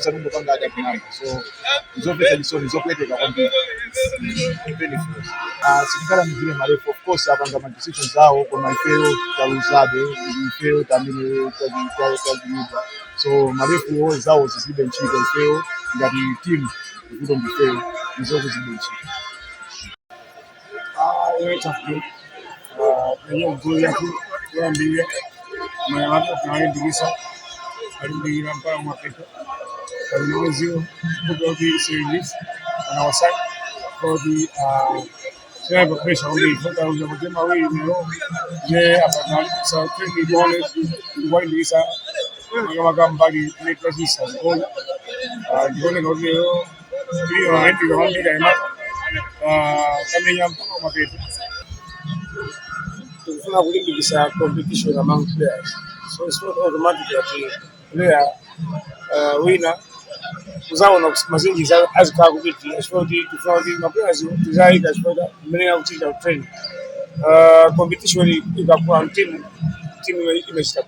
kusanungo panga ada penalty. So zopeta disoni zokweteka kwambiri. Singala mzile marefu, of course apanga ma decisions zao kwa maifeo taluzabe ifeo tamini tajiba. So marefu zao zisibe nchiko ifeo ngati team ikuto mbifeo nizofu zibe nchiko. Itafi kwenye mzuri yaki kwa mbili mayamato tunaendeleza alimbira mpaka mwafrika kwenye bugogi series na wasai kwa the serve pressure on the kwa ujambo wewe leo je hapa sa treni bone kuwaingiza kama gambali ni precisa goal gole no leo hiyo ndio ndio kama kamenya mpaka mapema tunafuna kulimbikisa competition among players, so it's not automatic that player winner uzao na mazingi za azika kubiti espoti tufauti na players tuzaika espoti mmenga kucheza training competition ikakuwa timu imeshika